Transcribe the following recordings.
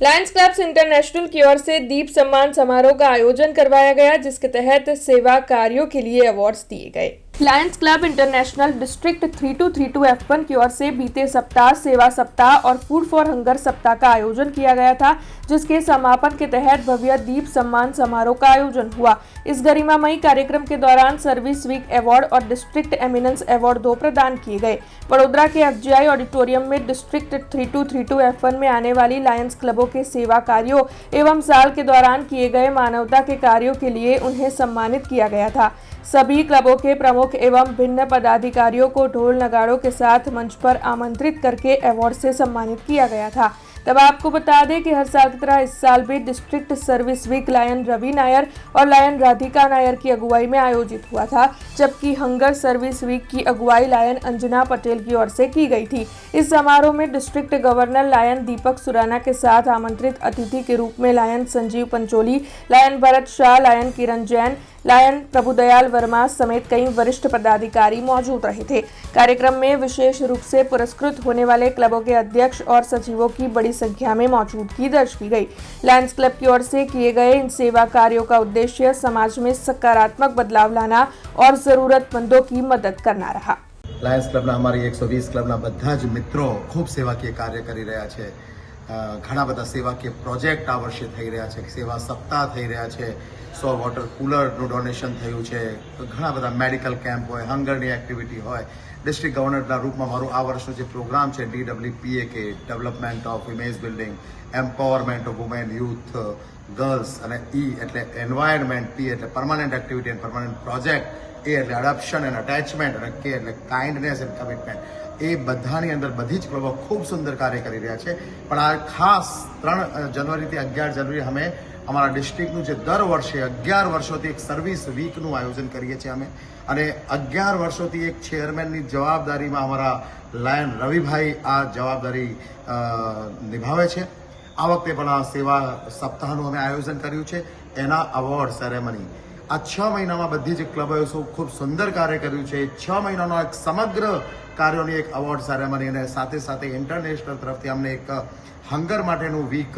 Lions clubs international की ओर से दीप सम्मान समारोह का आयोजन करवाया गया, जिसके तहत सेवा कार्यों के लिए अवार्ड्स दिए गए। Lions club international district 3232 F1 की ओर से बीते सप्ताह सेवा सप्ताह और फूड फॉर हंगर सप्ताह का आयोजन किया गया था, जिसके समापन के तहत भव्य दीप सम्मान समारोह का आयोजन हुआ। इस गरिमामयी कार्यक्रम के दौरान सर्विस वीक अवार्ड और डिस्ट्रिक्ट एमिनेंस अवार्ड 2 प्रदान किए गए। वडोदरा के FGI ऑडिटोरियम में डिस्ट्रिक्ट 3232 F1 में आने वाली लायंस क्लबों के सेवा कार्यों एवं साल के दौरान किए गए मानवता के कार्यों के लिए उन्हें सम्मानित किया गया था। सभी क्लबों के प्रमुख एवं भिन्न पदाधिकारियों को ढोल नगाड़ों के साथ मंच पर आमंत्रित करके अवार्ड से सम्मानित किया गया था। तब आपको बता दें कि हर साल की तरह इस साल भी district service week Lion Ravi Nair और लायन राधिका नायर की अगुवाई में आयोजित हुआ था, जबकि हंगर सर्विस वीक की अगुवाई लायन अंजना पटेल की ओर से की गई थी। इस समारोह में district governor lion Deepak Surana के साथ आमंत्रित अतिथि के रूप में lion Sanjeev Pancholi, lion Bharat Shah, lion Kiran Jain, lion Prabhudayal Verma समेत कई वरिष्ठ पदाधिकारी मौजूद रहे थे। कार्यक्रम में विशेष रूप से पुरस्कृत होने वाले क्लबों के अध्यक्ष और सचिवों की बड़ी संख्या में मौजूदगी दर्ज की गई। लायंस क्लब की ओर से किए गए इन सेवा कार्यों का उद्देश्य समाज में सकारात्मक बदलाव लाना और जरूरतमंदों की मदद करना रहा। લાયન્સ ક્લબના અમારી 120 ક્લબના બધા જ મિત્રો ખૂબ સેવાકીય કાર્ય કરી રહ્યા છે। ઘણા બધા સેવાકીય પ્રોજેક્ટ આ વર્ષે થઈ રહ્યા છે, સેવા સપ્તાહ થઈ રહ્યા છે, 100 વોટર કુલરનું ડોનેશન થયું છે, ઘણા બધા મેડિકલ કેમ્પ હોય, હંગરની એક્ટિવિટી હોય। ડિસ્ટ્રિક્ટ ગવર્નરના રૂપમાં મારું આ વર્ષનો જે પ્રોગ્રામ છે DWPAK development of image building, empowerment of women, youth, girls અને E એટલે એન્વાયરમેન્ટ, P એટલે permanent activity and permanent project, A એટલે અડોપ્શન એન્ડ અટેચમેન્ટ અને K એટલે કાઇન્ડનેસ એન્ડ કમિટમેન્ટ। એ બધાની અંદર બધી જ ક્લબો ખૂબ સુંદર કાર્ય કરી રહ્યા છે। પણ આ ખાસ 3 જાન્યુઆરીથી 11 જાન્યુઆરી અમે અમારા ડિસ્ટ્રિક્ટનું જે દર વર્ષે 11 વર્ષોથી એક સર્વિસ વીકનું આયોજન કરીએ છીએ અમે, અને 11 વર્ષોથી એક ચેરમેનની જવાબદારીમાં અમારા લાયન રવિભાઈ આ જવાબદારી નિભાવે છે। આ વખતે પણ આ સેવા સપ્તાહનું અમે આયોજન કર્યું છે, એના અવોર્ડ સેરેમની આ 6 મહિનામાં બધી જ ક્લબોએ ખૂબ સુંદર કાર્ય કર્યું છે। 6 મહિનાનો એક સમગ્ર કાર્યોની એક અવોર્ડ સેરેમની અને સાથે સાથે ઇન્ટરનેશનલ તરફથી અમને એક હંગર માટેનું વીક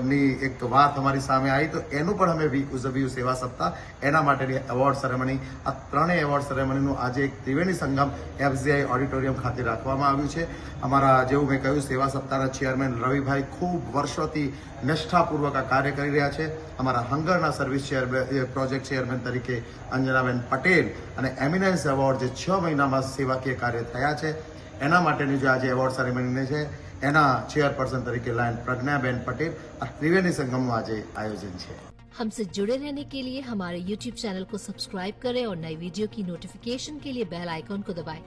ની એક વાત અમારી સામે આવી, તો એનું પણ અમે વીક ઉજવ્યું સેવા સપ્તાહ, એના માટેની એવોર્ડ સેરેમની। આ ત્રણેય એવોર્ડ સેરેમનીનું આજે એક ત્રિવેણી સંગમ FGI ઓડિટોરિયમ ખાતે રાખવામાં આવ્યું છે। અમારા જેવું મેં કહ્યું સેવા સપ્તાહના ચેરમેન રવિભાઈ ખૂબ વર્ષોથી નિષ્ઠાપૂર્વક આ કાર્ય કરી રહ્યા છે। અમારા હંગરના સર્વિસ પ્રોજેક્ટ ચેરમેન તરીકે અંજનાબેન પટેલ અને એમિનન્સ એવોર્ડ જે 6 મહિનામાં સેવાકીય કાર્ય થયા છે એના માટેની જે આજે એવોર્ડ સેરેમની છે એના ચેરपर्सन तरीके लायन प्रज्ञाबेन पटेल और त्रिवेणी संगम आज आयोजन है। हमसे जुड़े रहने के लिए हमारे YouTube चैनल को सब्सक्राइब करें और नई वीडियो की नोटिफिकेशन के लिए बेल आइकॉन को दबाएं।